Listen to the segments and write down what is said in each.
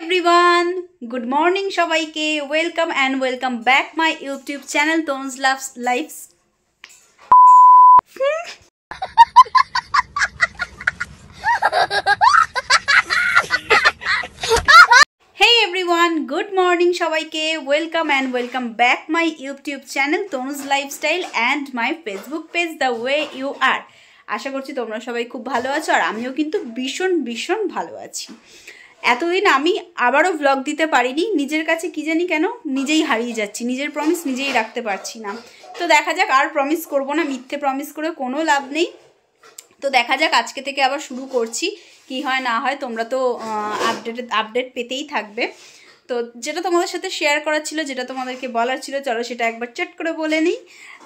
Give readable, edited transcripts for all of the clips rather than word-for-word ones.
everyone, good morning সবাইকে, welcome and welcome back my YouTube channel Tonus Loves Lives. Hey everyone, good morning সবাইকে, welcome and welcome back my YouTube channel Tonus Lifestyle and my Facebook page The Way You Are. আশা করছি তোমরা সবাই খুব ভালো আছো আর আমিও কিন্তু ভীষণ ভালো আছি। এতদিন আমি আবারও ব্লগ দিতে পারিনি, নিজের কাছে কি জানি কেন নিজেই হারিয়ে যাচ্ছি, নিজের প্রমিস নিজেই রাখতে পারছি না। তো দেখা যাক, আর প্রমিস করব না, মিথ্যে প্রমিস করে কোনো লাভ নেই। তো দেখা যাক, আজকে থেকে আবার শুরু করছি, কি হয় না হয় তোমরা তো আপডেট পেতেই থাকবে। তো যেটা তোমাদের সাথে শেয়ার করার ছিল, যেটা তোমাদেরকে বলার ছিল, চলো সেটা একবার চট করে বলে নিই।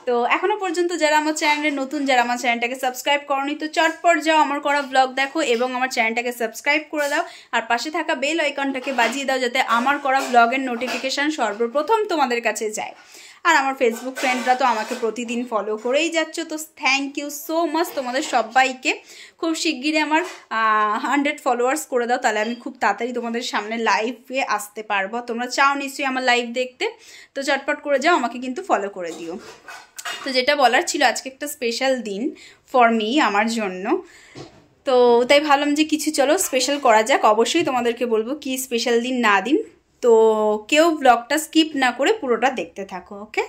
তো এখনো পর্যন্ত যারা আমার চ্যানেলে নতুন, যারা আমার চ্যানেলটাকে সাবস্ক্রাইব করনি, তো চটপট যাও, আমার করা ব্লগ দেখো এবং আমার চ্যানেলটাকে সাবস্ক্রাইব করে দাও আর পাশে থাকা বেল আইকনটাকে বাজিয়ে দাও, যাতে আমার করা ব্লগের নোটিফিকেশান সর্বপ্রথম তোমাদের কাছে যায়। আর আমার ফেসবুক ফ্রেন্ডরা তো আমাকে প্রতিদিন ফলো করেই যাচ্ছ, তো থ্যাংক ইউ সো মাচ তোমাদের সবাইকে। খুব শিগগিরই আমার 100 ফলোয়ার্স করে দাও, তাহলে আমি খুব তাড়াতাড়ি তোমাদের সামনে লাইভে আসতে পারবো। তোমরা চাও নিশ্চয়ই আমার লাইভ দেখতে, তো চটপট করে যাও, আমাকে কিন্তু ফলো করে দিও। তো যেটা বলার ছিল, আজকে একটা স্পেশাল দিন ফর মি, আমার জন্য। তো তাই ভাবলাম যে কিছু চলো স্পেশাল করা যাক। অবশ্যই তোমাদেরকে বলবো কি স্পেশাল দিন না দিন, তো কেউ ব্লগটা স্কিপ না করে পুরোটা দেখতে থাকো, ওকে?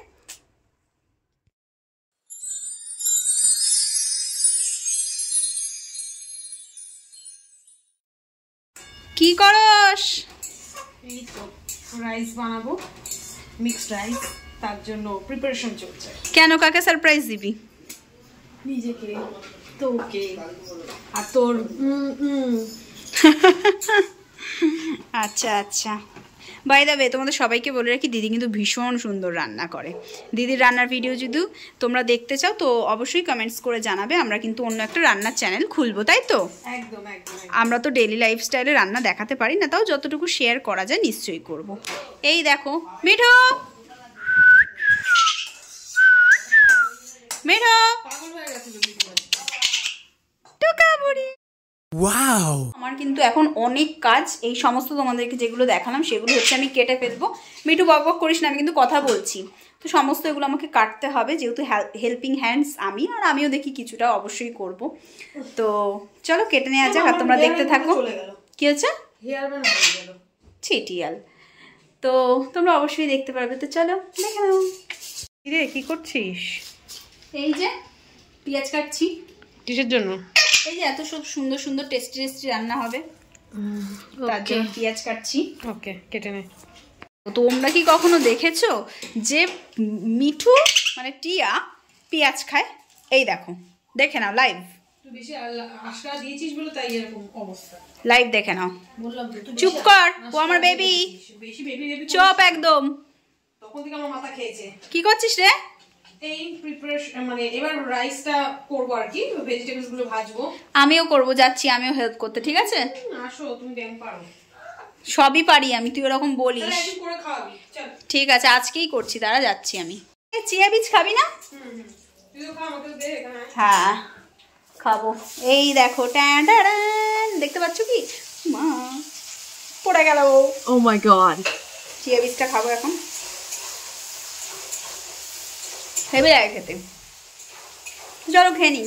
কি করস? এই তো রাইস বানাবো, মিক্সড রাইস, তার জন্য প্রিপারেশন চলছে। কেন, কাকে সারপ্রাইজ দিবি? নিজেকে, তোকে আর তোর। আচ্ছা আচ্ছা, বাই দ্য ওয়ে তোমাদের সবাইকে বলে রাখি, দিদি কিন্তু ভীষণ সুন্দর রান্না করে। দিদির রান্নার ভিডিও যদি তোমরা দেখতে চাও তো অবশ্যই কমেন্টস করে জানাবে। আমরা কিন্তু অন্য একটা রান্নার চ্যানেল খুলবো, তাই তো? একদম একদম। আমরা তো ডেইলি লাইফস্টাইলে রান্না দেখাতে পারি না, তাও যতটুকু শেয়ার করা যায় নিশ্চয়ই করব। এই দেখো মিঠু, মিঠু পাগল হয়ে গেছিল টুকা বুড়ি। ওয়াও, আমার কিন্তু এখন অনেক কাজ, এই সমস্ত তোমাদেরকে যেগুলো দেখালাম সেগুলো হচ্ছে আমি কেটে ফেলবো। মিঠু বক করিস না, আমি কিন্তু কথা বলছি। তো সমস্ত এগুলো আমাকে কাটতে হবে, যেহেতু হেল্পিং হ্যান্ডস আমি, আর আমিও দেখি কিছুটা অবশ্যই করব। তো চলো কেটে নেওয়া যাক আর তোমরা দেখতে থাকো। কি হচ্ছে? হেয়ার ব্যান্ড হয়ে গেল, ছিটিয়াল। তো তোমরা অবশ্যই দেখতে পারবে, তো চলো দেখে নাও। রে কি করছিস? এই যে পেঁয়াজ কাটছি। কিসের জন্য? এই যে এত সব সুন্দর সুন্দর টেস্টি টেস্টি রান্না হবে, তার জন্য পেঁয়াজ কাটছি। ওকে, কেটে নে। তোমরা কি কখনো দেখেছো যে মিঠু মানে টিয়া পেঁয়াজ খায়? এই দেখো, দেখে নাও লাইভ। তুই বেশি আশা দিয়েছিস বলে তাই এরকম অবস্থা। লাইভ দেখে নাও। বললাম তো চুপ কর, ও আমার বেবি। বেশি বেবি চুপ একদম। তখন থেকে আমার মাথা খেয়েছে। কি করছিস রে? এই প্রিপারেশন মানে এবার রাইসটা করব আর কি, ভেজিটেবলস গুলো ভাজবো। আমিও করব, যাচ্ছি আমিও হেল্প করতে, ঠিক আছে? আসো, তুমি ব্যাং পারো। সবই পারি আমি, তুই ওরকম বলিস। তাহলে একটু করে খাওয়াবি, চল। ঠিক আছে, আজকেই করছি, দাঁড়া যাচ্ছি আমি। চিয়া বীজ খাবি না? তুইও খা, আমাকে দে এখানে। হ্যাঁ খাবো। এই দেখো, ট্যান ট্যান, দেখতে পাচ্ছ কি? মা পড়ে গেল। ও মাই গড। চিয়া বীজটা খাবো এখন, হেবে যায় খেতে। চলো খেয়ে নিই।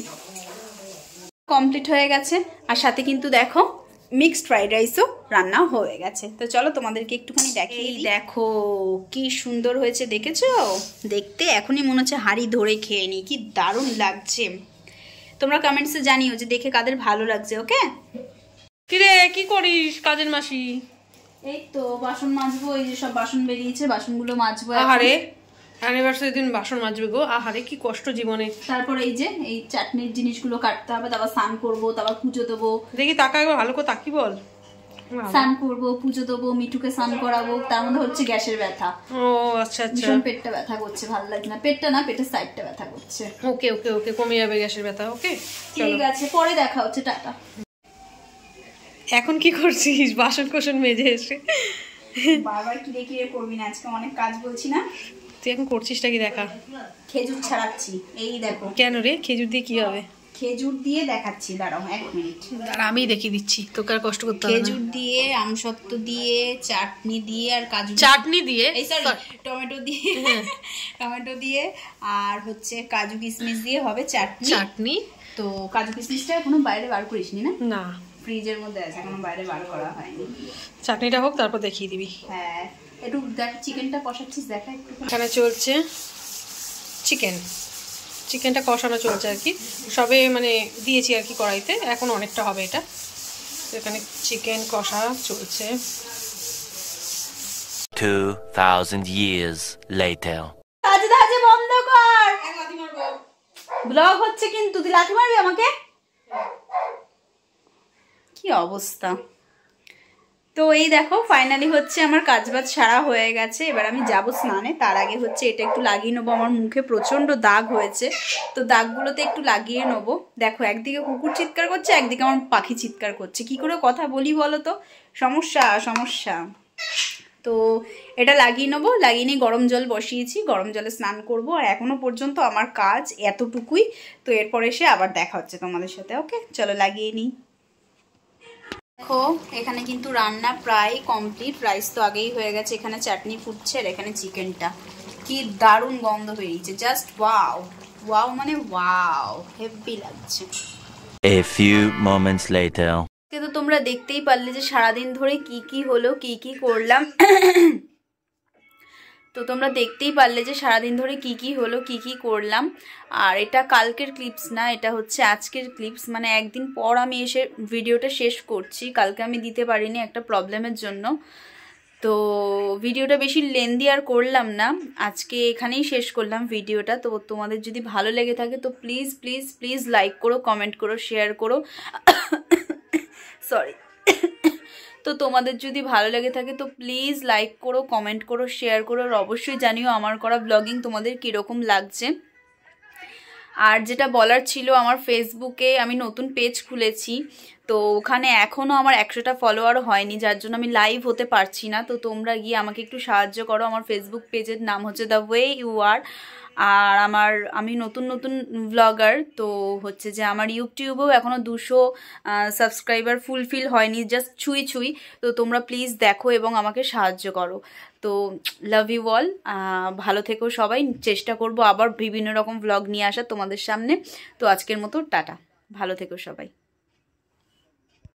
কমপ্লিট হয়ে গেছে, আর সাথে কিন্তু দেখো মিক্সড ফ্রাইড রাইসও রান্না হয়ে গেছে। তো চলো তোমাদেরকে একটুখানি দেখিয়ে দিই। দেখো কি সুন্দর হয়েছে, দেখেছো? দেখতে এখনই মনে হচ্ছে হাঁড়ি ধরে খেয়ে নিই, কি দারুণ লাগছে। তোমরা কমেন্টসে জানিও যে দেখে কাদের ভালো লাগছে, ওকে? কিরে কি করিস কাজের মাসি? এই তো বাসন মাজবো, এই যে সব বাসন বেরিয়েছে, বাসনগুলো মাজবো। আহারে, অ্যানিভার্সারি দিন বাসন মাজবে গো, আহারে কি কষ্ট জীবনে। তারপর এই যে এই চাটনির জিনিসগুলো কাটতে হবে, তারপর স্নান করবো, তারপর পুজো দেবো। দেখি তাকা একবার ভালো করে তাকি বল। স্নান করবো, পুজো দেবো, মিঠুকে স্নান করাবো, তার মধ্যে হচ্ছে গ্যাসের ব্যথা। ও আচ্ছা আচ্ছা, ভীষণ পেটটা ব্যথা করছে, ভালো লাগছে না। পেটটা না, পেটের সাইডটা ব্যথা করছে। ওকে ওকে ওকে, কমে যাবে গ্যাসের ব্যথা। ওকে ঠিক আছে, পরে দেখা হচ্ছে, টাটা। এখন কি করছিস? বাসন কোসন মেজে এসে বারবার কিরে কিরে করবি না, আজকে অনেক কাজ বলছি না। তুই এখন করছিসটা কি দেখা? খেজুর ছাড়াচ্ছি, এই দেখো। কেন রে? খেজুর দিয়ে কি হবে? খেজুর দিয়ে দেখাচ্ছি, দাঁড়াও 1 মিনিট। আমি দেখিয়ে দিচ্ছি, তোকে আর কষ্ট করতে হবে না। খেজুর দিয়ে, আমসত্ত্ব দিয়ে, চাটনি দিয়ে আর কাজু, চাটনি দিয়ে, এই সরি টমেটো দিয়ে, টমেটো দিয়ে আর হচ্ছে কাজু কিশমিশ দিয়ে হবে চাটনি। তো কাজু কিশমিশটা এখনো বাইরে বার করিসনি না? না, ফ্রিজের মধ্যে আছে, এখনো বাইরে বার করা হয়নি। চাটনিটা হোক তারপর দেখিয়ে দিবি। হ্যাঁ, একটু দেখ চিকেনটা কষাচ্ছিস, দেখা একটু। এখানে চলছে চিকেনটা কষানো চলছে আর কি, সবে মানে দিয়েছি আর কি কড়াইতে, এখন অনেকটা হবে এটা। এখানে চিকেন কষা চলছে। 2000 years later. কাজে বন্ধ কর, ব্লগ হচ্ছে কিন্তু। তুই লাথি মারবি আমাকে? কি অবস্থা। তো এই দেখো ফাইনালি হচ্ছে আমার কাজবাজ সারা হয়ে গেছে। এবার আমি যাব স্নানে। তার আগে হচ্ছে এটা একটু লাগিয়ে নেবো, আমার মুখে প্রচন্ড দাগ হয়েছে, তো দাগগুলোতে একটু লাগিয়ে নেবো। দেখো একদিকে কুকুর চিৎকার করছে, একদিকে আমার পাখি চিৎকার করছে, কি করে কথা বলি বলো তো, সমস্যা। তো এটা লাগিয়ে নেবো, লাগিয়ে নিয়ে গরম জল বসিয়েছি, গরম জলে স্নান করব। আর এখনো পর্যন্ত আমার কাজ এতটুকুই। তো এরপর এসে আবার দেখা হচ্ছে তোমাদের সাথে। ওকে, চলো লাগিয়ে নিই। দেখো এখানে কিন্তু রান্না প্রায় কমপ্লিট, রাইস তো আগেই হয়ে গেছে, এখানে চাটনি ফুটছে আর এখানে চিকেনটা। কি দারুণ গন্ধ বেরিয়েছে, জাস্ট ওয়াও মানে ওয়াও, হেভি লাগছে। A few moments later. কিন্তু তোমরা দেখতেই পারলে যে সারাদিন ধরে কি হলো, কি করলাম। তো তোমরা দেখতেই পারলে যে সারাদিন ধরে কি হলো, কি করলাম। আর এটা কালকের ক্লিপস না, এটা হচ্ছে আজকের ক্লিপস। মানে একদিন পর আমি এসে ভিডিওটা শেষ করছি। কালকে আমি দিতে পারিনি একটা প্রবলেমের জন্য, তো ভিডিওটা বেশি লেন্দি আর করলাম না, আজকে এখানেই শেষ করলাম ভিডিওটা। তো তোমাদের যদি ভালো লেগে থাকে তো প্লিজ লাইক করো, কমেন্ট করো, শেয়ার করো। সরি। তো তোমাদের যদি ভালো লেগে থাকে তো প্লিজ লাইক করো, কমেন্ট করো, শেয়ার করো, আর অবশ্যই জানিও আমার করা ব্লগিং তোমাদের কীরকম লাগছে। আর যেটা বলার ছিল, আমার ফেসবুকে আমি নতুন পেজ খুলেছি, তো ওখানে এখনও আমার 100টা ফলোয়ার হয়নি, যার জন্য আমি লাইভ হতে পারছি না। তো তোমরা গিয়ে আমাকে একটু সাহায্য করো। আমার ফেসবুক পেজের নাম হচ্ছে দ্য ওয়ে ইউ আর। আর আমি নতুন ব্লগার, তো হচ্ছে যে আমার ইউটিউবেও এখনও 200 সাবস্ক্রাইবার ফুলফিল হয়নি, জাস্ট ছুঁই। তো তোমরা প্লিজ দেখো এবং আমাকে সাহায্য করো। তো লাভ ইউ অল, ভালো থেকো সবাই। চেষ্টা করব আবার বিভিন্ন রকম ব্লগ নিয়ে আসা তোমাদের সামনে। তো আজকের মতো টাটা, ভালো থেকো সবাই।